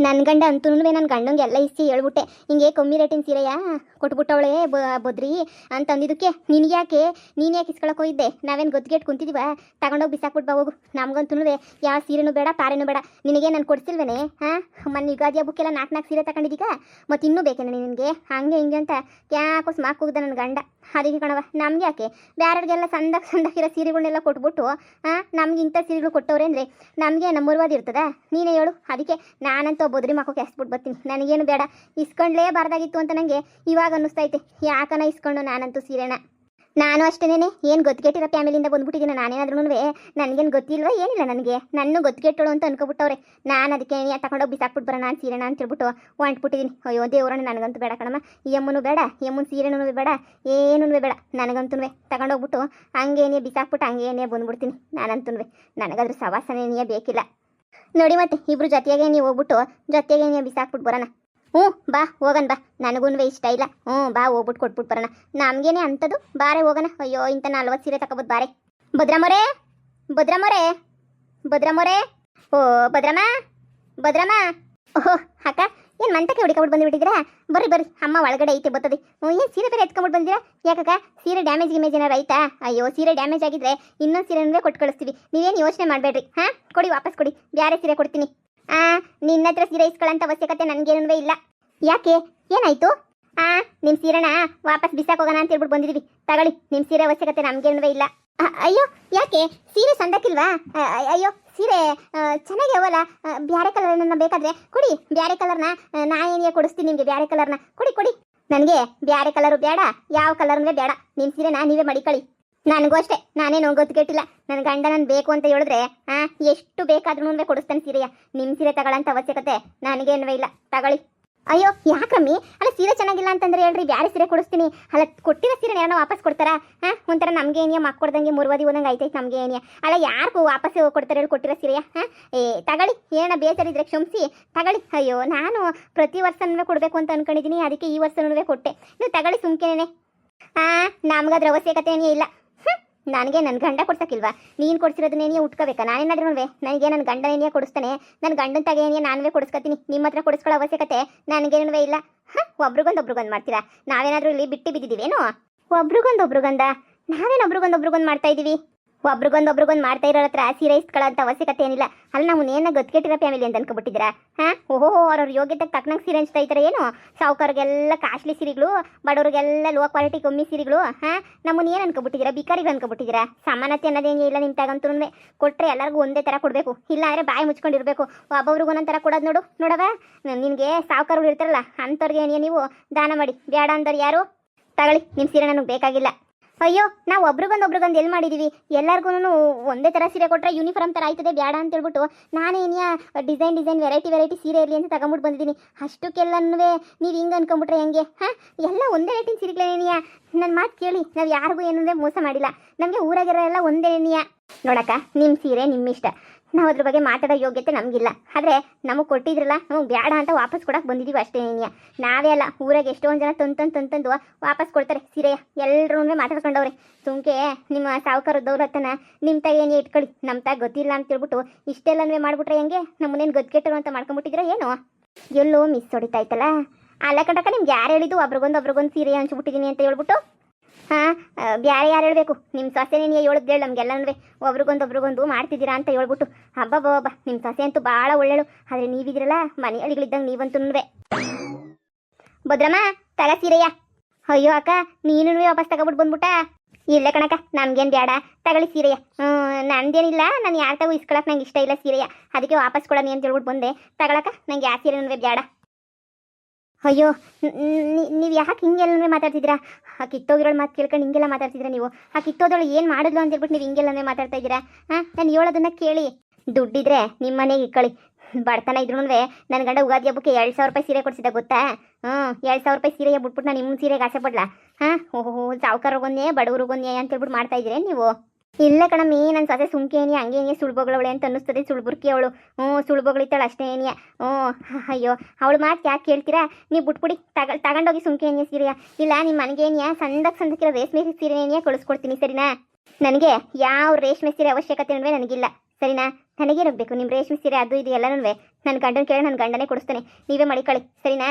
ನನ್ನ ಗಂಡ ಅಂತೂ ನನ್ನ ಗಂಡಂಗೆ ಎಲ್ಲ ಇಸಿ ಹೇಳ್ಬಿಟ್ಟೆ ಹಿಂಗೆ ಕಮ್ಮಿ ರೇಟಿನ ಸೀರೆಯ ಕೊಟ್ಬಿಟ್ಟವಳೆ ಬದ್ರಿ ಅಂತಂದಿದ್ದಕ್ಕೆ ನಿನಗೆ ಯಾಕೆ ನೀನು ಯಾಕೆ ಇಸ್ಕೊಳಕ್ಕೆ ಹೋಗಿದ್ದೆ? ನಾವೇನು ಗೊತ್ತಿಗೆಟ್ಟು ಕುಂತಿದ್ದೀವ? ತಗೊಂಡೋಗಿ ಬಿಸಾಕ್ಬಿಟ್ಟು ಬಾ ಹೋಗು. ನಮ್ಗಂತೂ ಯಾವ ಸೀರೆನೂ ಬೇಡ, ಪಾರೇನೂ ಬೇಡ. ನಿನಗೆ ನಾನು ಕೊಡ್ಸಿಲ್ವೇನೆ? ಹಾಂ, ಮೊನ್ನೆ ಯುಗಾದಿ ಹಬ್ಬಕ್ಕೆಲ್ಲ 4 ಸೀರೆ ತಗೊಂಡಿದ್ದೀಗ, ಮತ್ತು ಇನ್ನೂ ಬೇಕೇನೆ ನಿನಗೆ? ಹಂಗೆ ಹಿಂಗೆ ಅಂತ ಯಾಕೋ ಸ್ಮಾಕ್ ಹೋಗಿದ್ದ ನನ್ನ ಗಂಡ. ಅದಕ್ಕೆ ಕಣವ, ನಮ್ಗೆ ಯಾಕೆ ಬೇರೆಯವ್ರಿಗೆಲ್ಲ ಸಂದಾಗಿರೋ ಸೀರೆಗಳನ್ನೆಲ್ಲ ಕೊಟ್ಬಿಟ್ಟು ನಮ್ಗೆ ಇಂಥ ಸೀರೆಗಳು ಕೊಟ್ಟವ್ರೆ ಅಂದರೆ ನಮಗೆ ನಮ್ಮೂರ್ವಾದ ಇರ್ತದ? ನೀನೇ ಹೇಳು. ಅದಕ್ಕೆ ನಾನಂತೂ ಬದ್ರಿ ಮಕ್ಕಕ್ಕೆ ಎಸ್ಬಿಟ್ಟು ಬರ್ತೀನಿ. ನನಗೇನು ಬೇಡ, ಇಸ್ಕೊಂಡ್ಲೇಬಾರ್ದಾಗಿತ್ತು ಅಂತ ನನಗೆ ಇವಾಗ ಅನ್ನಿಸ್ತೈತೆ. ಯಾಕನ ಇಸ್ಕೊಂಡು ನಾನಂತೂ ಸೀರೆನ. ನಾನು ಅಷ್ಟೇನೆ, ಏನು ಗೊತ್ತಿಗೆಟ್ಟಿರೋ ಫ್ಯಾಮಿಲಿಯಿಂದ ಬಂದ್ಬಿಟ್ಟಿದ್ದೀನಿ ನಾನೇನಾದ್ರೂ. ನನಗೇನು ಗೊತ್ತಿಲ್ವ ಏನಿಲ್ಲ, ನನ್ನ ಗೊತ್ತಿಗೆಟ್ಟಳು ಅಂತ ಅನ್ಕೊಬಿಟ್ಟವ್ರೆ. ನಾನು ಅದಕ್ಕೆ ತಗೊಂಡೋಗಿ ಬಿಸಾಕ್ಬಿಟ್ಟು ಬರೋಣ ನಾನು ಸೀರೆನ ಅಂತ ಹೇಳ್ಬಿಟ್ಟು ಹೊಂಟ್ಬಿಟ್ಟಿದ್ದೀನಿ. ಅಯ್ಯೋ ದೇವ್ರನ್ನ, ನನಗಂತೂ ಬೇಡ ಕಣಮ್ಮ. ಈ ಅಮ್ಮನೂ ಬೇಡ, ಈ ಅಮ್ಮನ ಸೀರೆನೂ ಬೇಡ, ಏನೂ ಬೇಡ. ನನಗಂತೂ ತಗೊಂಡೋಗ್ಬಿಟ್ಟು ಹಂಗೇನೇ ಬಿಸಾಕ್ಬಿಟ್ಟು ಹಂಗೇನೇ ಬಂದ್ಬಿಡ್ತೀನಿ ನಾನಂತೂ. ನನಗಾದ್ರೂ ಸವಾಸನೇನೇ ಬೇಕಿಲ್ಲ ನೋಡಿ. ಮತ್ತೆ ಇಬ್ರು ಜೊತೆಗೆ ನೀವು ಹೋಗ್ಬಿಟ್ಟು ಜೊತೆಗೆ ಬಿಸಾಕ್ಬಿಟ್ಟು ಬರೋಣ. ಹ್ಞೂ ಬಾ ಹೋಗೋಣ, ಬಾ. ನನಗೂ ಇಷ್ಟ ಇಲ್ಲ. ಬಾ ಹೋಗ್ಬಿಟ್ಟು ಕೊಟ್ಬಿಟ್ಟು ಬರೋಣ. ನಮಗೇನೆ ಅಂಥದ್ದು, ಬಾರೆ ಹೋಗೋಣ. ಅಯ್ಯೋ ಇಂಥ 40 ಸೀರೆ ತಗೋಬೋದು ಬಾರೆ. ಭದ್ರಮೋರೆ, ಭದ್ರಮೋರೆ, ಭದ್ರಮೋರೆ, ಓ ಭದ್ರಮ್ಮ. ಓಹೋ ಅಕ್ಕ, ಏನು ಮಂತಕ್ಕೆ ಹುಡುಕಬಿಟ್ಟು ಬಂದುಬಿಟ್ಟಿದ್ದೀರಾ? ಬರ್ರಿ ಬರ್ರಿ, ಅಮ್ಮ ಒಳಗಡೆ ಐತೆ ಬರ್ತದೆ. ಏನು ಸೀರೆ ಬೇರೆ ಎತ್ಕೊಂಡ್ಬಿಟ್ಟು ಬಂದಿರಾ? ಯಾಕಕ್ಕ, ಸೀರೆ ಡ್ಯಾಮೇಜ್ ಏನಾರು ಆಯ್ತಾ? ಅಯ್ಯೋ ಸೀರೆ ಡ್ಯಾಮೇಜ್ ಆಗಿದ್ರೆ ಇನ್ನೊಂದು ಸೀರೆನೂ ಕೊಟ್ಟು ಕಳಿಸ್ತೀವಿ. ನೀವೇನು ಯೋಚನೆ ಮಾಡಬೇಡ್ರಿ. ಹಾಂ ಕೊಡಿ, ವಾಪಸ್ ಕೊಡಿ, ಬೇರೆ ಸೀರೆ ಕೊಡ್ತೀನಿ. ನಿನ್ನ ಹತ್ರ ಸೀರೆ ಇಸ್ಕೊಳ್ಳೋಂಥ ಅವಶ್ಯಕತೆ ನನಗೇನೂ ಇಲ್ಲ. ಯಾಕೆ, ಏನಾಯಿತು? ನಿಮ್ಮ ಸೀರೆನ ವಾಪಸ್ ಬಿಸಾಕೋಗೋಣ ಅಂತ ಹೇಳ್ಬಿಟ್ಟು ಬಂದಿದ್ದೀವಿ. ತಗೊಳ್ಳಿ, ನಿಮ್ಮ ಸೀರೆ ಅವಶ್ಯಕತೆ ನಮಗೇನೂ ಇಲ್ಲ. ಅಯ್ಯೋ ಯಾಕೆ, ಸೀರೆ ಸಂದಕ್ಕಿಲ್ವಾ? ಅಯ್ಯೋ ಸೀರೆ ಚೆನ್ನಾಗಿ ಅವಲ್ಲ, ಬ್ಯಾರೆ ಕಲರ್ನ ಬೇಕಾದರೆ ಕೊಡಿ. ಬ್ಯಾರೆ ಕಲರ್ನ ನಾ ಏನಿಗೆ ಕೊಡಿಸ್ತೀನಿ ನಿಮಗೆ. ಬ್ಯಾರೆ ಕಲರ್ನ ಕೊಡಿ. ನನಗೆ ಬ್ಯಾರೆ ಕಲರು ಬೇಡ, ಯಾವ ಕಲರ್ನೂ ಬೇಡ. ನಿಮ್ಮ ಸೀರೆನ ನೀವೇ ಮಡಿಕೊಳ್ಳಿ. ನನಗೂ ಅಷ್ಟೇ, ನಾನೇನು ಗೊತ್ತಿಗೆಟ್ಟಿಲ್ಲ. ನನ್ನ ಗಂಡ ನಾನು ಬೇಕು ಅಂತ ಹೇಳಿದ್ರೆ ಎಷ್ಟು ಬೇಕಾದ್ರೂ ಕೊಡಿಸ್ತಾನೆ ಸೀರೆಯ. ನಿಮ್ಮ ಸೀರೆ ತಗೊಳ್ಳೋಂಥ ಅವಶ್ಯಕತೆ ನನಗೇನೂ ಇಲ್ಲ. ತಗೊಳ್ಳಿ. ಅಯ್ಯೋ ಯಾಕಮ್ಮಿ, ಅಲ್ಲ ಸೀರೆ ಚೆನ್ನಾಗಿಲ್ಲ ಅಂತಂದ್ರೆ ಹೇಳ್ರಿ, ಬ್ಯಾರೆ ಸೀರೆ ಕೊಡಿಸ್ತೀನಿ. ಅಲ್ಲ ಕೊಟ್ಟಿರೋ ಸೀರೆ ಯಾರನ್ನ ವಾಪಸ್ ಕೊಡ್ತಾರಾ? ಒಂಥರ ನಮ್ಗೆ ಏನಿಯ ಮಕ್ಕೊಡ್ದಂಗೆ ಮುರ್ವಾದಿ ಓದಂಗೆ ಆಯ್ತೈತೆ ನಮಗೆ ಏನಿಯ. ಅಲ್ಲ ಯಾರು ವಾಪಸ್ ಕೊಡ್ತಾರೆ ಹೇಳಿ ಕೊಟ್ಟಿರೋ ಸೀರೆಯ? ತಗೊಳ್ಳಿ, ಏನ ಬೇಸರಿದ್ರೆ ಕ್ಷಮಿಸಿ ತಗೊಳ್ಳಿ. ಅಯ್ಯೋ ನಾನು ಪ್ರತಿ ವರ್ಷನೂ ಕೊಡಬೇಕು ಅಂತ ಅನ್ಕೊಂಡಿದ್ದೀನಿ, ಅದಕ್ಕೆ ಈ ವರ್ಷನೂ ಕೊಟ್ಟೆ. ನೀವು ತಗೊಳ್ಳಿ ಸುಮ್ಕೇನೆ. ನಮ್ಗದ್ರ ಅವಶ್ಯಕತೆ ಏನೇ ಇಲ್ಲ. ನನಗೆ ನನ್ನ ಗಂಡ ಕೊಡ್ಸಕ್ಕಿಲ್ವಾ? ನೀನು ಕೊಡ್ಸಿರೋದನ್ನೇನಿಯೇ ಉಟ್ಕೋಬೇಕಾ? ನಾನೇನಾದ್ರೂ ನನಗೆ ನನ್ನ ಗಂಡನೇನಿಯೇ ಕೊಡಿಸ್ತಾನೆ. ನನ್ನ ಗಂಡನ ತಗೇನಿಯೇ ನಾನುವೇ ಕೊಡಿಸ್ಕೊತೀನಿ. ನಿಮ್ಮ ಹತ್ರ ಕೊಡಿಸ್ಕೊಳ್ಳೋ ಅವಶ್ಯಕತೆ ನನಗೇನೂ ಇಲ್ಲ. ಒಬ್ರಿಗೊಂದು ಮಾಡ್ತೀರಾ? ನಾವೇನಾದರೂ ಇಲ್ಲಿ ಬಿಟ್ಟು ಬಿದ್ದಿದ್ದೀವೇನೋ? ಒಬ್ರಿಗೊಂದು ನಾವೇನು ಒಬ್ರಿಗೊಂದು ಮಾಡ್ತಾ ಇದ್ದೀವಿ? ಒಬ್ರಿಗೊಂದು ಮಾಡ್ತಾ ಇರೋ ಹತ್ರ ಸೀರೆ ಇಸ್ಕೊಳ್ಳೋಂಥ ಅವಶ್ಯಕತೆ ಏನಿಲ್ಲ. ಅಲ್ಲಿ ನಾವು ನೇನ ಗೊತ್ತಿಗೆಟ್ಟಿರೋ ಫ್ಯಾಮಿಲಿ ಅಂತ ಅನ್ಕೊಬಿಟ್ಟಿದ್ದೀರಾ? ಓಹೋ, ಅವ್ರವ್ರ ಯೋಗ್ಯತೆಗೆ ತಕ್ಕನಂಗೆ ಸೀರೆ ಹಂಚ್ತಾ ಇದ್ದಾರೆ ಏನು? ಸಾವುಕಾರಿಗೆಲ್ಲ ಕಾಸ್ಟ್ಲಿ ಸೀರೆಗಳು, ಬಡವ್ರಿಗೆಲ್ಲ ಲೋ ಕ್ವಾಲಿಟಿ ಕಮ್ಮಿ ಸೀರೆಗಳು. ನಮ್ಮನ್ನ ಏನು ಅನ್ಕೊಬಿಟ್ಟಿದ್ದೀರಾ? ಬಿಕಾರಿಗಳು ಅನ್ಕೊಬಿಟ್ಟಿದ್ದೀರಾ? ಸಮಾನತೆ ಅನ್ನೋದೇನೇ ಇಲ್ಲ ನಿಮ್ಮ ತಗಂತೂ. ಕೊಟ್ಟರೆ ಎಲ್ಲರಿಗೂ ಒಂದೇ ಥರ ಕೊಡಬೇಕು, ಇಲ್ಲ ಅಂದರೆ ಬಾಯಿ ಮುಚ್ಕೊಂಡಿರ್ಬೇಕು. ಒಬ್ಬೊಬ್ರಿಗೂ ಒಂದೊಂದು ಥರ ಕೊಡೋದು ನೋಡವ. ನಿನಗೆ ಸಾವುಕಾರಗಳು ಇರ್ತಾರಲ್ಲ ಅಂಥವ್ರಿಗೆ ಏನೇ ನೀವು ದಾನ ಮಾಡಿ. ಬೇಡ ಅಂದವ್ರು ಯಾರು? ತಗೊಳ್ಳಿ, ನಿಮ್ಮ ಸೀರೆ ನನಗೆ ಬೇಕಾಗಿಲ್ಲ. ಅಯ್ಯೋ, ನಾವು ಒಬ್ರಿಗೊಂದು ಎಲ್ಲಿ ಮಾಡಿದ್ದೀವಿ? ಎಲ್ಲರಿಗೂ ಒಂದೇ ಥರ ಸೀರೆ ಕೊಟ್ಟರೆ ಯೂನಿಫಾರ್ಮ್ ಥರ ಆಯ್ತದೆ, ಬೇಡ ಅಂತ ಹೇಳ್ಬಿಟ್ಟು ನಾನೇನಿಯ ಡಿಸೈನ್ ವೆರೈಟಿ ಸೀರೆ ಇರಲಿ ಅಂತ ತಗೊಂಬಿಟ್ಟು ಬಂದಿದ್ದೀನಿ. ಅಷ್ಟಕ್ಕೆಲ್ಲನೂ ನೀವು ಹಿಂಗೆ ಅನ್ಕೊಂಬಿಟ್ರೆ ಹೆಂಗೆ? ಎಲ್ಲ ಒಂದೇ ರೇಟಿನ ಸೀರೆಗಳೇನಿಯ? ನನ್ನ ಮಾತು ಕೇಳಿ, ನಾವು ಯಾರಿಗೂ ಏನಂದರೆ ಮೋಸ ಮಾಡಿಲ್ಲ. ನಮಗೆ ಊರಾಗಿರೋ ಎಲ್ಲ ಒಂದೇನಿಯ. ನೋಡಕ್ಕ, ನಿಮ್ಮ ಸೀರೆ ನಿಮ್ಮ ಇಷ್ಟ, ನಾವು ಅದ್ರ ಬಗ್ಗೆ ಮಾತಾಡೋ ಯೋಗ್ಯತೆ ನಮಗಿಲ್ಲ. ಆದರೆ ನಮಗೆ ಕೊಟ್ಟಿದ್ರಲ್ಲ, ನಮಗೆ ಬೇಡ ಅಂತ ವಾಪಸ್ ಕೊಡಕ್ಕೆ ಬಂದಿದ್ದೀವಿ ಅಷ್ಟೇ ಏನಿಯ. ನಾವೇ ಅಲ್ಲ, ಊರಾಗೆ ಎಷ್ಟೊಂದು ಜನ ತಂದು ವಾಪಸ್ ಕೊಡ್ತಾರೆ ಸೀರೆಯ. ಎಲ್ಲರೂ ಮಾತಾಡ್ಕೊಂಡವ್ರೆ. ಸುಮ್ಕೆ ನಿಮ್ಮ ಸಾವುಕಾರದವ್ರ ಹತ್ತನ ನಿಮ್ಮ ತಾಗೇನೇ ಇಟ್ಕೊಳ್ಳಿ, ನಮ್ಮ ತಾಗ ಗೊತ್ತಿಲ್ಲ ಅಂತ ಹೇಳ್ಬಿಟ್ಟು ಇಷ್ಟೆಲ್ಲವೇ ಮಾಡಿಬಿಟ್ರೆ ಹೆಂಗೆ? ನಮ್ಮನ್ನೇನು ಗೊತ್ತಿಗೆಟ್ಟರು ಅಂತ ಮಾಡ್ಕೊಂಬಿಟ್ಟಿದ್ರೆ ಏನು? ಎಲ್ಲೋ ಮಿಸ್ ಹೊಡಿತಾಯ್ತಲ್ಲ. ಅಲ್ಲ ಕಡಕ, ನಿಮ್ಗೆ ಯಾರು ಹೇಳಿದ್ದು ಒಬ್ರಿಗೊಂದು ಸೀರೆ ಹಂಚ್ಬಿಟ್ಟಿದ್ದೀನಿ ಅಂತ ಹೇಳ್ಬಿಟ್ಟು? ಬ್ಯಾರೆ ಯಾರು ಹೇಳಬೇಕು? ನಿಮ್ಮ ಸೊಸೆನೇ ಹೇಳಿದ್ದೇಳು ನಮಗೆಲ್ಲನೂ ಒಬ್ರಿಗೊಂದು ಮಾಡ್ತಿದ್ದೀರಾ ಅಂತ ಹೇಳ್ಬಿಟ್ಟು. ಹಬ್ಬ ನಿಮ್ಮ ಸೊಸೆ ಅಂತೂ ಭಾಳ ಒಳ್ಳೆಳು. ಆದರೆ ನೀವಿದ್ರಲ್ಲ ಮನೆಯಳಿಗಳಿದ್ದಂಗೆ ನೀವಂತೂ. ಭದ್ರಮ್ಮ, ತಗ ಸೀರೆಯ. ಅಯ್ಯೋ ಅಕ್ಕ, ನೀನು ವಾಪಸ್ ತಗೊಬಿಟ್ಟು ಬಂದ್ಬಿಟ್ಟ? ಇಲ್ಲ ಕಣಕ್ಕ, ನಮ್ಗೇನು ಬೇಡ, ತಗೊಳ್ಳಿ ಸೀರೆಯ. ನಂದೇನಿಲ್ಲ, ನಾನು ಯಾರ ತಗೋ ಇಸ್ಕೊಳಕ್ಕೆ ನಂಗೆ ಇಷ್ಟ ಇಲ್ಲ ಸೀರೆಯ. ಅದಕ್ಕೆ ವಾಪಸ್ ಕೊಡೋಣ ಅಂತ ಹೇಳ್ಬಿಟ್ಟು ಬಂದೆ. ತಗೊಳಕ್ಕ, ನಂಗೆ ಯಾವ ಸೀರೆನೂ ಬೇಡ. ಅಯ್ಯೋ, ನೀವು ಯಾಕೆ ಹಿಂಗೆಲ್ಲವೇ ಮಾತಾಡ್ತಿದ್ದೀರಾ? ಆ ಕಿತ್ತೋಗಿರೋಳು ಮಾತು ಕೇಳ್ಕೊಂಡು ಹಿಂಗೆಲ್ಲ ಮಾತಾಡ್ತಿದ್ದೀರಾ ನೀವು? ಆ ಕಿತ್ತೋದಳು ಏನು ಮಾಡಿದ್ಲು ಅಂತ ಹೇಳ್ಬಿಟ್ಟು ನೀವು ಹಿಂಗೆಲ್ಲವೇ ಮಾತಾಡ್ತಾ ಇದ್ದೀರಾ? ನಾನು ಹೇಳೋದನ್ನ ಕೇಳಿ. ದುಡ್ಡಿದ್ರೆ ನಿಮ್ಮ ಮನೆಗೆ ಇಟ್ಕೊಳ್ಳಿ. ಬಡತನ ಇದ್ರೂ ನನ್ನ ಗಂಡ ಯುಗಾದಿ ಹಬ್ಬಕ್ಕೆ 2,000 ರೂಪಾಯಿ ಸೀರೆ ಕೊಡಿಸಿದ್ದ ಗೊತ್ತಾ? 2,000 ರೂಪಾಯಿ ಸೀರೆಗೆ ಬಿಟ್ಬಿಟ್ಟು ನಾನು ನಿಮ್ಮ ಸೀರೆಗೆ ಆಸೆ ಪಡ್ಲಾ? ಓಹೋ, ಸಾವುಕಾರಗೊಂದೇ ಬಡವ್ರಿಗೊಂದೇ ಅಂತ ಹೇಳ್ಬಿಟ್ಟು ಮಾಡ್ತಾ ಇದ್ದೀರಾ ನೀವು? ಇಲ್ಲ ಕಣಮ್ಮಿ, ನನ್ನ ಸೊಸೆ ಸುಮ್ಕೇನಿ ಹಂಗೆ ಸುಳ್ಬೋಗಳವಳೆ ಅಂತ ಅನ್ನಿಸ್ತದೆ. ಸುಳ್ಬುರ್ಕಿ ಅವಳು. ಸುಳ್ಬೋಗಳಿತ್ತಾಳೆ ಅಷ್ಟೇ ಏನಿಯ. ಅಯ್ಯೋ, ಅವಳು ಮಾತು ಯಾಕೆ ಕೇಳ್ತೀರಾ? ನೀವು ಬಿಟ್ಬಿಡಿ, ತಗೊಂಡೋಗಿ ಸುಮ್ಕೇನಿಯ ಸೀರೆಯ. ಇಲ್ಲ ನಿಮ್ಮ ಮನೆಗೇನಿಯ ಸಂದಕ್ಕಿರೋ ರೇಷ್ಮೆ ಸೀರೆನೇನಿಯ ಕಳಿಸ್ಕೊಡ್ತೀನಿ, ಸರಿನಾ? ನನಗೆ ಯಾವ ರೇಷ್ಮೆ ಸೀರೆ ಅವಶ್ಯಕತೆ ನನಗಿಲ್ಲ. ಸರಿನಾ? ನನಗೇ ಬೇಕು ನಿಮ್ಮ ರೇಷ್ಮೆ ಸೀರೆ ಅದು ಇದು ಎಲ್ಲನೂ ನನ್ನ ಗಂಡನ ಕೇಳಿ ನನ್ನ ಗಂಡನೇ ಕೊಡಿಸ್ತಾನೆ, ನೀವೇ ಮಡಿಕೊಳ್ಳಿ ಸರಿನಾ?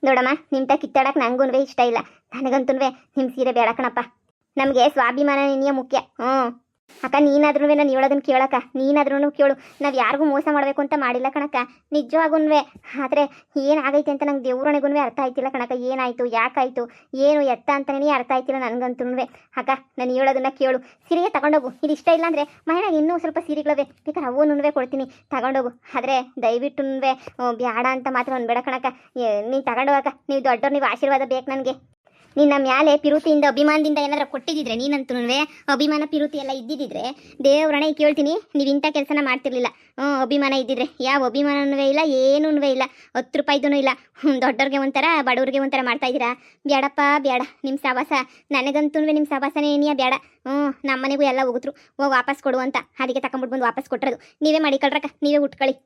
ನೋಡಮ್ಮ ನಿಮ್ತ ಕಿತ್ತಾಡಕ್ಕೆ ನನಗೂ ಇಷ್ಟ ಇಲ್ಲ, ನನಗಂತೂ ನಿಮ್ಮ ಸೀರೆ ಬೇಡ ಕಣಪ್ಪ. ನಮಗೆ ಸ್ವಾಭಿಮಾನ ನಿನ್ನೆ ಮುಖ್ಯ. ಅಕ್ಕ ನೀನಾದ್ರೂ ನಾನು ಹೇಳೋದನ್ನ ಕೇಳಕ್ಕ, ನೀನಾದ್ರೂ ಕೇಳು. ನಾವು ಯಾರಿಗೂ ಮೋಸ ಮಾಡಬೇಕು ಅಂತ ಮಾಡಿಲ್ಲ ಕಣಕ್ಕ, ನಿಜವಾಗುನ್ವೆ. ಆದರೆ ಏನಾಗೈತೆ ಅಂತ ನಂಗೆ ದೇವ್ರೊಣಗೂ ಅರ್ಥ ಆಯ್ತಿಲ್ಲ ಕಣಕ್ಕ. ಏನಾಯಿತು, ಯಾಕಾಯಿತು, ಏನು ಎತ್ತ ಅಂತಲೇ ಅರ್ಥ ಆಯ್ತಿಲ್ಲ ನನಗಂತೂ. ಅಕ್ಕ ನಾನು ಹೇಳೋದನ್ನ ಕೇಳು, ಸೀರೆಗೆ ತಗೊಂಡೋಗು. ಇದು ಇಷ್ಟ ಇಲ್ಲ ಅಂದರೆ ಮನೆಯಾಗ ಇನ್ನೂ ಸ್ವಲ್ಪ ಸೀರೆಗಳವೆ, ಬೇಕಾದ್ರೆ ಅವನು ಕೊಡ್ತೀನಿ, ತಗೊಂಡೋಗು. ಆದರೆ ದಯವಿಟ್ಟು ಬೇಡ ಅಂತ ಮಾತ್ರ ಬೇಡ ಕಣಕ್ಕ. ನೀನು ತಗೊಂಡೋಗಕ್ಕ, ನೀವು ದೊಡ್ಡವ್ರು, ನೀವು ಆಶೀರ್ವಾದ ಬೇಕು ನನಗೆ. ನಿನ್ನ ಮ್ಯಾಲೆ ಪಿರುತಿಯಿಂದ ಅಭಿಮಾನದಿಂದ ಏನಾದರೂ ಕೊಟ್ಟಿದ್ದಿದ್ರೆ, ನೀನಂತೂ ಅಭಿಮಾನ ಪಿರುತಿ ಎಲ್ಲ ಇದ್ದಿದ್ದಿದ್ರೆ ದೇವ್ರಣೆ ಕೇಳ್ತೀನಿ, ನೀವು ಇಂಥ ಕೆಲಸನ ಮಾಡ್ತಿರ್ಲಿಲ್ಲ. ಅಭಿಮಾನ ಇದ್ದಿದ್ರೆ ಯಾವ ಅಭಿಮಾನವೂ ಇಲ್ಲ, ಏನೂ ಇಲ್ಲ, 10 ರೂಪಾಯಿದೂ ಇಲ್ಲ. ದೊಡ್ಡವ್ರಿಗೆ ಒಂಥರ ಬಡವ್ರಿಗೆ ಒಂಥರ ಮಾಡ್ತಾ ಇದ್ದೀರಾ. ಬೇಡಪ್ಪ ಬೇಡ, ನಿಮ್ಮ ಸವಾಸ ನನಗಂತೂ ನಿಮ್ಮ ಸವಾಸನೇ ಏನಿಯ ಬೇಡ. ನಮ್ಮ ಮನೆಗೂ ಎಲ್ಲ ಹೋಗಿದ್ರು, ಹೋಗಿ ವಾಪಸ್ ಕೊಡು ಅಂತ. ಅದಕ್ಕೆ ತಗೊಂಬಿಟ್ಟು ಬಂದು ವಾಪಸ್ ಕೊಟ್ಟಿರೋದು. ನೀವೇ ಮಾಡಿಕೊಳ್ರಕ್ಕ, ನೀವೇ ಉಟ್ಕೊಳ್ಳಿ.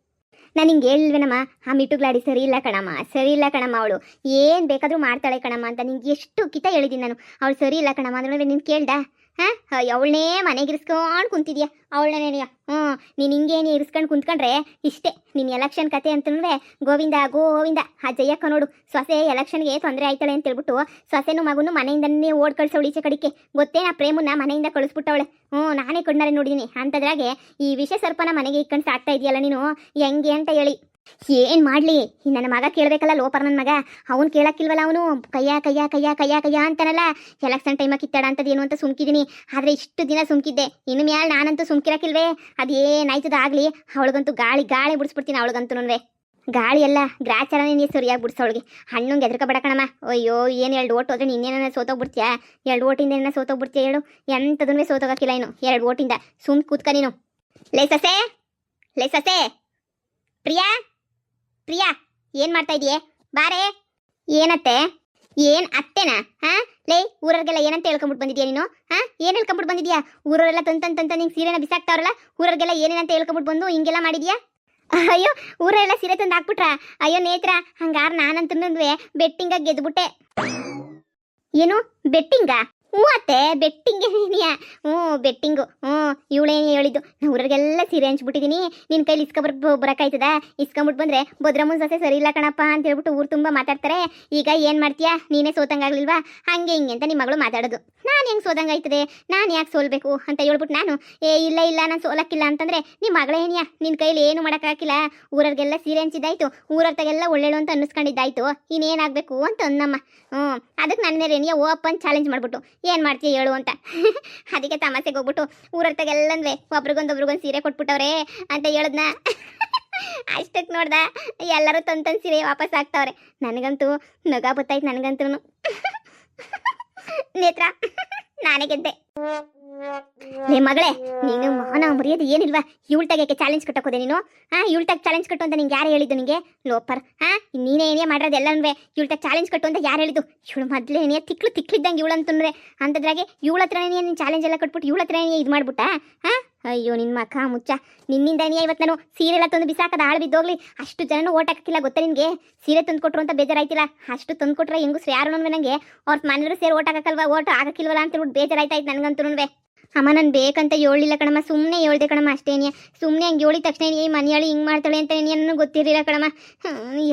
ನಾನು ಹಿಂಗೆ ಹೇಳಿಲ್ವೇನಮ್ಮ, ಆ ಮಿಟುಗ್ಲಾಡಿ ಸರಿ ಇಲ್ಲ ಕಣಮ್ಮ ಅವಳು ಏನು ಬೇಕಾದರೂ ಮಾಡ್ತಾಳೆ ಕಣಮ್ಮ ಅಂತ ನಿಂಗೆ ಎಷ್ಟು ಕಿತ ಹೇಳಿದ್ದೀನಿ ನಾನು. ಅವಳು ಸರಿ ಇಲ್ಲ ಕಣಮ್ಮ ಅಂದ್ರೆ ನೀನು ಕೇಳ್ದ? ಅವಳನ್ನೇ ಮನೆಗೆ ಇರಿಸ್ಕೊಂಡು ಕುಂತಿದ್ಯಾ ಅವಳನ್ನೇ. ನೀನು ಹಿಂಗೇನು ಇರಿಸ್ಕೊಂಡು ಕುಂತ್ಕೊಂಡ್ರೆ ಇಷ್ಟೇ ನಿನ್ನ ಎಲೆಕ್ಷನ್ ಕತೆ ಅಂತಂದ್ರೆ ಗೋವಿಂದ ಗೋವಿಂದ. ಆ ಜಯಕ್ಕ ನೋಡು, ಸೊಸೆ ಎಲೆಕ್ಷನ್ಗೆ ತೊಂದರೆ ಆಯ್ತಾಳೆ ಅಂತ ಹೇಳ್ಬಿಟ್ಟು ಸೊಸೆನೂ ಮಗುನು ಮನೆಯಿಂದನೇ ಓಡ್ ಕಳ್ಸವಳು ಈಚೆ ಕಡಿಕೆ. ಗೊತ್ತೇ ಆ ಪ್ರೇಮನ್ನ ಮನೆಯಿಂದ ಕಳಿಸ್ಬಿಟ್ಟವಳೆ. ನಾನೇ ಕಣ್ಣಾರೆ ನೋಡಿದ್ದೀನಿ. ಅಂಥದ್ರಾಗೆ ಈ ವಿಷ ಸರ್ಪನ ಮನೆಗೆ ಇಟ್ಕೊಂಡು ಸಾಕ್ತಾ ಇದೆಯಲ್ಲ ನೀನು, ಹೆಂಗೆ ಅಂತ ಹೇಳಿ. ಏನು ಮಾಡಲಿ, ನನ್ನ ಮಗ ಕೇಳಬೇಕಲ್ಲ, ಲೋಪರ್ ನನ್ನ ಮಗ. ಅವ್ನು ಕೇಳಕ್ಕಿಲ್ವಲ್ಲ, ಅವನು ಕಯ್ಯ ಅಂತಾನಲ್ಲ. ಎಲೆಕ್ಷನ್ ಟೈಮಾಗಿ ಕಿತ್ತಾಡ ಅಂತದ್ದು ಏನು ಅಂತ ಸುಮ್ಕಿದ್ದೀನಿ. ಆದರೆ ಇಷ್ಟು ದಿನ ಸುಮ್ಕಿದ್ದೆ, ಇನ್ನು ಮ್ಯಾಲೆ ನಾನಂತೂ ಸುಮ್ಕಿರಕ್ಕಿಲ್ವೇ. ಅದೇನಾಯ್ತದ ಆಗಲಿ, ಅವಳಿಗಂತೂ ಗಾಳಿ ಬಿಡಿಸ್ಬಿಡ್ತೀನಿ. ಅವಳಿಗಂತೂ ಗಾಳಿ ಎಲ್ಲ ಗ್ರಾಚಾರನೇ ನೀ ಸರಿಯಾಗಿ ಬಿಡಿಸೋಳಿಗೆ. ಹಣ್ಣಂಗೆ ಎದ್ರಕ ಬಡಕಣಮ್ಮ. ಅಯ್ಯೋ ಏನು 2 ಓಟ್ ಹೋದ್ರೆ ನಿನ್ನೇನ ಸೋತೋಗ್ಬಿಡ್ತೀಯಾ? 2 ಓಟಿಂದ ಏನ ಸೋತೋಗ್ಬಿಡ್ತೀಯ ಹೇಳು? ಎಂಥದೂ ಸೋತೋಗಕ್ಕಿಲ್ಲ ಇನ್ನು 2 ಓಟಿಂದ. ಸುಮ್ ಕೂತ್ಕ ನೀನು. ಲೇ ಸಸೆ ಪ್ರಿಯಾ ಏನ್ ಮಾಡ್ತಾ ಇದೀಯೇ? ಬಾರೇ. ಏನತ್ತೆ? ಏನ್ ಅತ್ತೆನಾ? ಲೇ ಊರವ್ರಿಗೆಲ್ಲ ಏನಂತ ಹೇಳ್ಕೊಂಬಿಟ್ಟು ಬಂದಿದ್ಯಾ ನೀನು? ಏನ್ ಹೇಳ್ಕೊಂಬಿಟ್ಟು ಬಂದಿದ್ಯಾ? ಊರವರೆಲ್ಲ ತಂತ ನಿಂಗೆ ಸೀರೆನ ಬಿಸಾಕ್ತಾವ್ರಲ್ಲ, ಊರವ್ರಿಗೆಲ್ಲ ಏನೇನಂತ ಹೇಳ್ಕೊಂಬಿಟ್ಟು ಬಂದು ಹಿಂಗೆಲ್ಲ ಮಾಡಿದ್ಯಾ? ಅಯ್ಯೋ ಊರೆಲ್ಲ ಸೀರೆ ತಂದು ಹಾಕ್ಬಿಟ್ರ? ಅಯ್ಯೋ ನೇತ್ರ, ಹಂಗಾರ ನಾನಂತೂ ಬೆಟ್ಟಿಂಗ ಗೆದ್ಬಿಟ್ಟೆ. ಏನು ಬೆಟ್ಟಿಂಗ? ಅತ್ತೆ ಬೆಟ್ಟಿಂಗ್ ಏನಿಯಾ? ಬೆಟ್ಟಿಂಗು. ಇವಳೇನು ಹೇಳಿದ್ದು, ನಾ ಊರಿಗೆಲ್ಲ ಸೀರೆ ಹಂಚ್ಬಿಟ್ಟಿದ್ದೀನಿ, ನಿನ್ನ ಕೈಲಿ ಬರೋಕ್ಕಾಯ್ತದ? ಇಸ್ಕೊಂಬಿಟ್ಟು ಬಂದರೆ ಭದ್ರಮ್ಮನ ಸೊಸೆ ಸರಿ ಇಲ್ಲ ಕಣಪ್ಪ ಅಂತ ಹೇಳ್ಬಿಟ್ಟು ಊರು ತುಂಬ ಮಾತಾಡ್ತಾರೆ. ಈಗ ಏನು ಮಾಡ್ತೀಯಾ? ನೀನೇ ಸೋತಂಗಾಗ್ಲಿಲ್ವಾ? ಹಂಗೆ ಹಿಂಗೆ ಅಂತ ನಿಮ್ಮ ಮಗಳು ಮಾತಾಡೋದು. ನಾನು ಹೆಂಗೆ ಸೋದಂಗಾಯ್ತದೆ? ನಾನು ಯಾಕೆ ಸೋಲ್ಬೇಕು ಅಂತ ಹೇಳ್ಬಿಟ್ಟು ನಾನು ಇಲ್ಲ ನಾನು ಸೋಲಕ್ಕಿಲ್ಲ ಅಂತಂದರೆ ನಿಮ್ಮ ಮಗಳೇನಿಯಾ? ನಿನ್ನ ಕೈಲಿ ಏನು ಮಾಡೋಕ್ಕಾಗಿಲ್ಲ. ಊರವ್ರಿಗೆಲ್ಲ ಸೀರೆ ಹಂಚಿದ್ದಾಯ್ತು, ಊರವ್ರಿಗೆಲ್ಲ ಒಳ್ಳೆಳು ಅಂತ ಅನ್ನಿಸ್ಕೊಂಡಿದ್ದಾಯ್ತು, ಇನ್ನೇನಾಗಬೇಕು ಅಂತ ಅನ್ನಮ್ಮ. ಅದಕ್ಕೆ ನನ್ನ ರೇನಿಯ ಓಪನ್ ಚಾಲೆಂಜ್ ಮಾಡಿಬಿಟ್ಟು ಏನು ಮಾಡ್ತೀಯ ಹೇಳು ಅಂತ. ಅದಕ್ಕೆ ತಮಾಸೆಗೆ ಹೋಗ್ಬಿಟ್ಟು ಊರರ್ತಾಗೆಲ್ಲಂದ್ವೆ ಒಬ್ರಿಗೊಂದು ಸೀರೆ ಕೊಟ್ಬಿಟ್ಟವ್ರೆ ಅಂತ ಹೇಳದ್ನ. ಅಷ್ಟಕ್ಕೆ ನೋಡ್ದ ಎಲ್ಲರೂ ತಂದು ಸೀರೆ ವಾಪಸ್ ಆಗ್ತಾವ್ರೆ. ನನಗಂತೂ ನಗ ಬತ್ತಾಯ್ತು. ನನಗಂತೂ ನೇತ್ರ ನಾನೇ ಗೆದ್ದೆ. ಲೇ ಮಗಳೇ, ನೀನು ಮಾನ ಮರ್ಯಾದೆ ಏನಿಲ್ವಾ? ಇವಳ್ತಾಗೆ ಚಾಲೆಂಜ್ ಕಟ್ಟೋಕೋದೆ ನೀನು? ಇವಳ್ತಾಗ ಚಾಲೆಂಜ್ ಕಟ್ಟು ಅಂತ ನಿಂಗೆ ಯಾರು ಹೇಳಿದ್ದು? ನಿಂಗೆ ಲೋಪರ್. ನೀನೇ ಏನೇ ಮಾಡೋದು ಎಲ್ಲನೂ ಇವಳ್ತಾಗ ಚಾಲೆಂಜ್ ಕಟ್ಟು ಅಂತ ಯಾರು ಹೇಳಿದ್ದು? ಇವಳು ಮೊದಲೇ ಏನೇ ತಿಕ್ಲಿದ್ದಂಗೆ ಇವಳಂತಂದ್ರೆ ಅಂಥದ್ರಾಗೆ ಇವಳ ಹತ್ರನೇ ನೀನು ಚಾಲೆಂಜ್ ಎಲ್ಲ ಕಟ್ಬಿಟ್ಟು ಇವಳ ಹತ್ರನೇ ಇದು ಮಾಡ್ಬಿಟ್ಟ? ಅಯ್ಯೋ ನಿನ್ನ ಮಕ್ಕ ಮುಚ್ಚ, ನಿನ್ನಿಂದನೇ ಇವತ್ತು ನಾನು ಸೀರೆ ಎಲ್ಲ ತಂದು ಬಿಸಾಕದ ಆಳು ಬಿದ್ದೋಗ್ಲಿ. ಅಷ್ಟು ಜನನೂ ಓಟ್ ಹಾಕಿಲ್ಲ ಗೊತ್ತಾ ನಿನಗೆ? ಸೀರೆ ತಂದು ಕೊಟ್ಟರು ಅಂತ ಬೇಜಾರಾಯ್ತಿಲ್ಲ. ಅಷ್ಟು ತಂದು ಕೊಟ್ರೆ ಹೆಂಗಸ್ರು ಯಾರು ನನಗೆ ಅವ್ರ ಮನೆಯವರು ಸೇರಿ ಓಟ್ ಹಾಕಲ್ವಾ, ಓಟ್ ಹಾಕಿಲ್ವಲ್ಲ ಅಂತ ಹೇಳ್ಬಿಟ್ಟು ಬೇಜಾರಾಯ್ತಾಯ್ತು ನನಗಂತೂ. ಅಮ್ಮ ನಾನು ಬೇಕಂತ ಹೇಳಿಲ್ಲ ಕಣಮ್ಮ, ಸುಮ್ಮನೆ ಹೇಳ್ದೆ ಕಣಮ್ಮ ಅಷ್ಟೇನಿಯ. ಸುಮ್ಮನೆ ಹಂಗೆ ಹೇಳಿದ ತಕ್ಷಣ ಈ ಮನೆಯಾಳಿ ಹಿಂಗೆ ಮಾಡ್ತಾಳೆ ಅಂತ ನನಗೂ ಗೊತ್ತಿರಲಿಲ್ಲ ಕಣಮ್ಮ.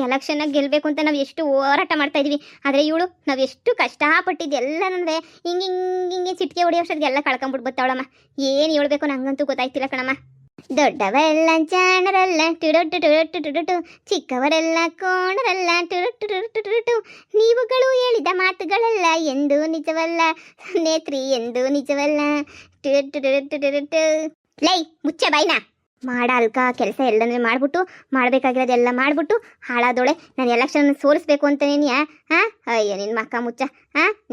ಎಲೆಕ್ಷನ್ನಾಗ ಗೆಲ್ಲಬೇಕು ಅಂತ ನಾವು ಎಷ್ಟು ಹೋರಾಟ ಮಾಡ್ತಾ ಇದೀವಿ. ಆದರೆ ಇವಳು ನಾವು ಎಷ್ಟು ಕಷ್ಟಪಟ್ಟಿದ್ದು ಎಲ್ಲನಂದ್ರೆ ಹಿಂಗೆ ಚಿಟಿಕೆ ಹೊಡೆಯೋಷ್ಟೊತ್ತಿಗೆಲ್ಲ ಕಳ್ಕೊಂಬಿಟ್ಟು ಬರ್ತಾವಳಮ್ಮ. ಏನು ಹೇಳ್ಬೇಕು ನಂಗಂತೂ ಗೊತ್ತಾಯ್ತಿಲ್ಲ ಕಣಮ್ಮ. ದೊಡ್ಡವರೆಲ್ಲ ಜಾಣರಲ್ಲ ಟುಡು, ಚಿಕ್ಕವರೆಲ್ಲ ಕೋಣರಲ್ಲ ಟುಡು, ನೀವುಗಳು ಹೇಳಿದ ಮಾತುಗಳೆಲ್ಲ ಎಂದು ನಿಜವಲ್ಲ ನೇತ್ರಿ, ಎಂದು ನಿಜವಲ್ಲ ಟುಡು. ಲೈ ಮುಚ್ಚ ಬಾಯ್ನ. ಮಾಡಲ್ಕ ಕೆಲಸ ಎಲ್ಲಂದ್ರೆ ಮಾಡ್ಬಿಟ್ಟು ಮಾಡಬೇಕಾಗಿರೋದೆಲ್ಲ ಮಾಡ್ಬಿಟ್ಟು ಹಾಳಾದೋಳೆ. ನಾನು ಎಲೆಕ್ಷನ್ ಸೋಲಿಸ್ಬೇಕು ಅಂತನೇನಿಯಾ? ಅಯ್ಯೋ ನಿನ್ನ ಮಕ್ಕ ಮುಚ್ಚ.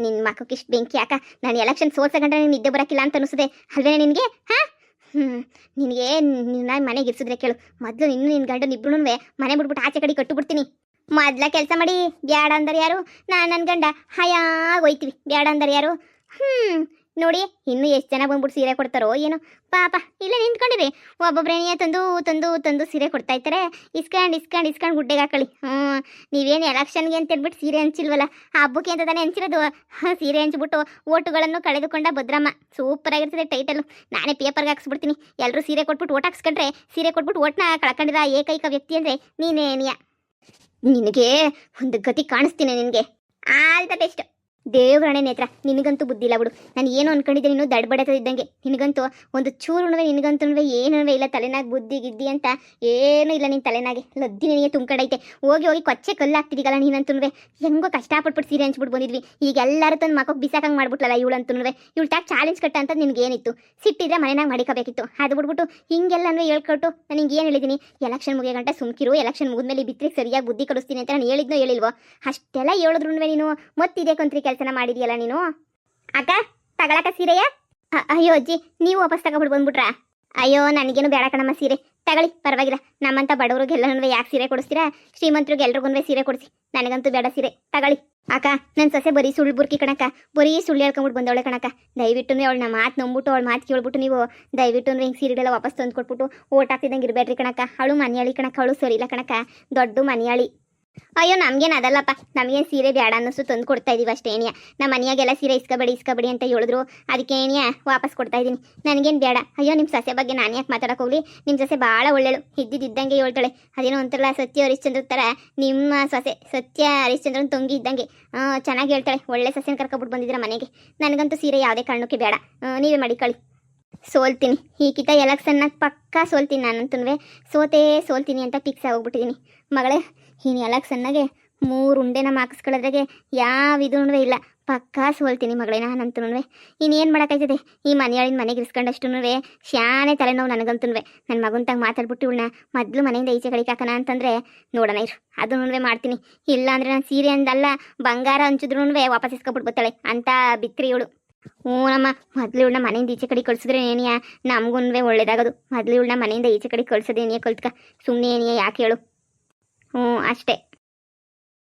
ನಿನ್ನ ಮಕ್ಕಕ್ಕೆ ಇಷ್ಟು ಬೆಂಕಿ ಯಾಕ? ನಾನು ಎಲೆಕ್ಷನ್ ಸೋಲ್ಸಗಂಡ್ರೆ ನೀನು ನಿದ್ದೆ ಬರೋಕ್ಕಿಲ್ಲ ಅಂತ ಅನಿಸಿದೆ ಅಲ್ವೇನೆ ನಿನಗೆ? ನಿನಗೆ ನಿನ್ನ ಮನೆಗೆ ಇರಿಸಿದ್ರೆ ಕೇಳು, ಮೊದಲು ನಿನ್ನ ಗಂಡನ ಇಬ್ರು ಮನೆ ಬಿಟ್ಬಿಟ್ಟು ಆಚೆ ಕಡೆ ಕಟ್ಟುಬಿಡ್ತೀನಿ. ಮೊದಲ ಕೆಲಸ ಮಾಡಿ. ಬ್ಯಾಡ ಅಂದ್ರೆ ಯಾರು? ನನ್ನ ಗಂಡ ಹಯಾಗಿ ಹೋಯ್ತೀವಿ. ಬ್ಯಾಡ ಅಂದ್ರೆ ಯಾರು? ನೋಡಿ ಇನ್ನು ಎಷ್ಟು ಜನ ಬಂದ್ಬಿಟ್ಟು ಸೀರೆ ಕೊಡ್ತಾರೋ ಏನೋ ಪಾಪ ಇಲ್ಲೇ ನಿಂತ್ಕೊಂಡಿರಿ. ಒಬ್ಬೊಬ್ರೇನಿಯ ತಂದು ತಂದು ತಂದು ಸೀರೆ ಕೊಡ್ತಾ ಇರ್ತಾರೆ. ಇಸ್ಕೊಂಡು ಗುಡ್ಡೆಗೆ ಹಾಕೊಳ್ಳಿ. ನೀವೇನು ಎಲೆಕ್ಷನ್ಗೆ ಅಂತ ಹೇಳ್ಬಿಟ್ಟು ಸೀರೆ ಹಂಚಿಲ್ವಲ್ಲ, ಆ ಹಬ್ಬಕ್ಕೆ ಅಂತ ತಾನೇ ಹಂಚಿರೋದು. ಸೀರೆ ಹಂಚ್ಬಿಟ್ಟು ಓಟುಗಳನ್ನು ಕಳೆದುಕೊಂಡ ಭದ್ರಮ್ಮ. ಸೂಪರ್ ಆಗಿರ್ತದೆ ಟೈಟಲ್. ನಾನೇ ಪೇಪರ್ಗೆ ಹಾಕ್ಸ್ಬಿಡ್ತೀನಿ. ಎಲ್ಲರೂ ಸೀರೆ ಕೊಟ್ಬಿಟ್ಟು ಓಟ್ ಹಾಕ್ಸ್ಕೊಂಡ್ರೆ, ಸೀರೆ ಕೊಟ್ಬಿಟ್ಟು ಓಟ್ನ ಕಳ್ಕೊಂಡಿರೋ ಏಕೈಕ ವ್ಯಕ್ತಿ ಅಂದರೆ ನೀನೇನಿಯ. ನಿನಗೆ ಒಂದು ಗತಿ ಕಾಣಿಸ್ತೀನಿ ನಿನಗೆ. All the best. ದೇವ್ರಣೆ ನೇತ್ರ, ನಿನಗಂತೂ ಬುದ್ಧಿ ಇಲ್ಲ ಬಿಡು. ನಾನು ಏನು ಅನ್ಕೊಂಡಿದ್ದೆ, ನೀನು ದಡ್ಬಡತ ಇದ್ದಂಗೆ. ನಿನಗಂತೂ ಒಂದು ಚೂರುಣವೆ, ನಿನಗಂತೂ ಏನೂ ಇಲ್ಲ ತಲೆನಾಗ. ಬುದ್ಧಿ ಗಿದ್ದಿ ಅಂತ ಏನೂ ಇಲ್ಲ ನಿನ್ನ ತಲೆನಾಗೆ. ಲದ್ದಿ ನಿನಗೆ ತುಂಬ್ಕಡೈತೆ. ಹೋಗಿ ಕೊಚ್ಚೆ ಕಲ್ಲು ಹಾಕ್ತಿದ್ದೀಗಲ್ಲ ನೀನಂತೂ. ಹೆಂಗೋ ಕಷ್ಟಪಟ್ಬಿಟ್ಟು ಸೀರೆ ಹಂಚ್ಬಿಟ್ಟು ಬಂದಿದ್ವಿ. ಈಗ ಎಲ್ಲರೂ ತಂದು ಮಕ್ಕಳು ಬಿಸಾಕಂಗೆ ಮಾಡ್ಬಿಟ್ಲಲ್ಲ ಇವಳಂತೂ. ಇವಳು ಟ್ಯಾಕ್ ಚಾಲೆಂಜ್ ಕಟ್ಟ ಅಂತ ನಿನಗೇನಿತ್ತು? ಸಿಟ್ಟಿದ್ರೆ ಮನೆಯಾಗ ಮಾಡಿಕೋಬೇಕಿತ್ತು. ಅದು ಬಿಟ್ಬಿಟ್ಟು ಹಿಂಗೆಲ್ಲ ಹೇಳ್ಕೊಟ್ಟು ನಾನು ಹಿಂಗೆ ಏನು ಹೇಳಿದ್ದೀನಿ, ಎಲೆಕ್ಷನ್ ಮುಗಿಯೋ ಗಂಟ ಸುಮ್ಕಿರು, ಎಲೆಕ್ಷನ್ ಮುಗಿದ್ಮೇಲೆ ಬಿತ್ತರಿಗೆ ಸರಿಯಾಗಿ ಬುದ್ಧಿ ಕಲಿಸ್ತೀನಿ ಅಂತ ನಾನು ಹೇಳಿದ್ನೋ ಹೇಳಿಲ್ವೋ? ಅಷ್ಟೆಲ್ಲ ಹೇಳಿದ್ರು ನೀನು ಮತ್ತಿದೆ ಕೊಂತ್ರಿ ಕೆಲಸನ ಮಾಡಿದೆಯಲ್ಲ ನೀನು. ಅಕ್ಕ ತಗೊಳಕ ಸೀರೆಯ? ಅಯ್ಯೋ ಅಜ್ಜಿ, ನೀವು ವಾಪಸ್ ತಗೊಬಿಟ್ಟು ಬಂದ್ಬಿಟ್ರಾ? ಅಯ್ಯೋ ನನಗೇನು ಬೇಡ ಕಣಮ್ಮ ಸೀರೆ. ತಗೊಳ್ಳಿ ಪರವಾಗಿಲ್ಲ. ನಮ್ಮಂಥ ಬಡವ್ರಿಗೆಲ್ಲನೂ ಯಾಕೆ ಸೀರೆ ಕೊಡಿಸ್ತೀರಾ? ಶ್ರೀಮಂತರಿಗೆ ಎಲ್ರಿಗೂ ಸೀರೆ ಕೊಡಿಸಿ. ನನಗಂತೂ ಬೇಡ ಸೀರೆ. ತಗೊಳ್ಳಿ. ಅಕ್ಕ ನನ್ನ ಸೊಸೆ ಬರೀ ಸುಳ್ಳು ಬುರ್ಕಿ ಕಣಕ್ಕ, ಬರೀ ಸುಳ್ಳು ಹೇಳ್ಕೊಂಬಿಟ್ಟು ಬಂದವಳೆ ಕಣಕ್ಕ. ದಯವಿಟ್ಟು ಅವಳನ್ನ ಮಾತು ನಂಬಿಟ್ಟು ಅವಳ ಮಾತು ಕೇಳ್ಬಿಟ್ಟು ನೀವು ದಯವಿಟ್ಟು ಹಿಂಗೆ ಸೀರೆಗೆಲ್ಲ ವಾಪಸ್ ತಂದು ಕೊಟ್ಬಿಟ್ಟು ಓಟ್ ಹಾಕ್ತಿದ್ದಂಗೆ ಇರಬೇಡ್ರಿ ಕಣಕ್ಕ. ಅವಳು ಮನೆಯಾಳಿ ಕಣಕ್ಕ, ಅವಳು ಸರಿ ಇಲ್ಲ ಕಣಕ್ಕ, ದೊಡ್ಡ ಮನೆಯಾಳಿ. ಅಯ್ಯೋ ನಮ್ಗೇನು ಅದಲ್ಲಪ್ಪ, ನಮಗೇನು ಸೀರೆ ಬೇಡ ಅನ್ನಿಸ್ತು ತಂದು ಕೊಡ್ತಾ ಇದೀವಿ ಅಷ್ಟೇ ಏನಿಯ. ನಮ್ಮ ಮನೆಯಾಗೆಲ್ಲ ಸೀರೆ ಇಸ್ಕೊಬೇಡಿ ಅಂತ ಹೇಳಿದ್ರು, ಅದಕ್ಕೆ ಏನಿಯ ವಾಪಸ್ ಕೊಡ್ತಾ ಇದ್ದೀನಿ. ನನಗೇನು ಬೇಡ. ಅಯ್ಯೋ ನಿಮ್ಮ ಸೊಸೆ ಬಗ್ಗೆ ನಾನು ಯಾಕೆ ಮಾತಾಡೋಕೆ ಹೋಗ್ಲಿ? ನಿಮ್ಮ ಸೊಸೆ ಭಾಳ ಒಳ್ಳೆಳು, ಇದ್ದಿದ್ದಂಗೆ ಹೇಳ್ತಾಳೆ. ಅದೇನೋ ಒಂಥರ ಸತ್ಯ ಹರಿಶ್ಚಂದ್ರ ಥರ ನಿಮ್ಮ ಸೊಸೆ. ಸತ್ಯ ಹರಿಶ್ಚಂದ್ರನ ತಂಗಿ ಇದ್ದಂಗೆ ಚೆನ್ನಾಗಿ ಹೇಳ್ತಾಳೆ. ಒಳ್ಳೆ ಸೊಸೆನ ಕರ್ಕೊಬಿಟ್ಟು ಬಂದಿದ್ದೀರ ಮನೆಗೆ. ನನಗಂತೂ ಸೀರೆ ಯಾವುದೇ ಕಾರಣಕ್ಕೆ ಬೇಡ. ನೀವೇ ಮಾಡಿಕೊಳ್ಳಿ. ಸೋಲ್ತೀನಿ ಈ ಕಿತ ಎಲೆಕ್ಷನ್ನಾಗ ಪಕ್ಕಾ ಸೋಲ್ತೀನಿ. ನಾನಂತೂ ಸೋಲ್ತೀನಿ ಅಂತ ಫಿಕ್ಸ್ ಆಗೋಗ್ಬಿಟ್ಟಿದ್ದೀನಿ ಮಗಳೇ. ಇನ್ನು ಎಲೆಕ್ಷನ್ನಾಗೆ 3 ಉಂಡೆನ ಮಾರ್ಕ್ಸ್ಕೊಳ್ಳೋದ್ರಾಗೆ ಯಾವ ಇದೂ ಇಲ್ಲ. ಪಕ್ಕಾ ಸೋಲ್ತೀನಿ ಮಗಳೇ ನಾನಂತೂ. ಇನ್ನೇನು ಮಾಡೋಕ್ಕಾಯ್ತದೆ? ಈ ಮನೆಯಾಳಿನ ಮನೆಗೆ ಇರಿಸ್ಕೊಂಡಷ್ಟು ಶಾನೆ ತಲೆನೋವು ನನಗಂತೂ. ನನ್ನ ಮಗಂತಾಗ ಮಾತಾಡ್ಬಿಟ್ಟು ಇವಳನ್ನ ಮೊದಲು ಮನೆಯಿಂದ ಈಚೆ ಕಡೆಗೆ ಹಾಕೋಣ ಅಂತಂದರೆ ನೋಡೋಣ ಇರು, ಅದು ಮಾಡ್ತೀನಿ. ಇಲ್ಲ ಅಂದರೆ ನಾನು ಸೀರೆ ಅಂದಲ್ಲ ಬಂಗಾರ ಹಂಚಿದ್ರು ವಾಪಸ್ ಇಸ್ಕೊಬಿಟ್ಟು ಬರ್ತಾಳೆ ಅಂತ ಬಿತ್ರಿ ಇವಳು. ನಮ್ಮ ಮೊದಲು ಇವಳನ್ನ ಮನೆಯಿಂದ ಈಚೆ ಕಡೆ ಕಳಿಸಿದ್ರೆ ಏನಿಯಾ ನಮಗೂ ಒಳ್ಳೇದಾಗೋದು. ಮೊದಲು ಇವಳನ್ನ ಮನೆಯಿಂದ ಈಚೆ ಕಡೆ ಕಳ್ಸೋದೇನಿಯಾ ಕಲ್ತ್ಕ. ಸುಮ್ಮನೆ ಏನಿಯಾ ಯಾಕೆ ಹೇಳು? ಅಷ್ಟೇ.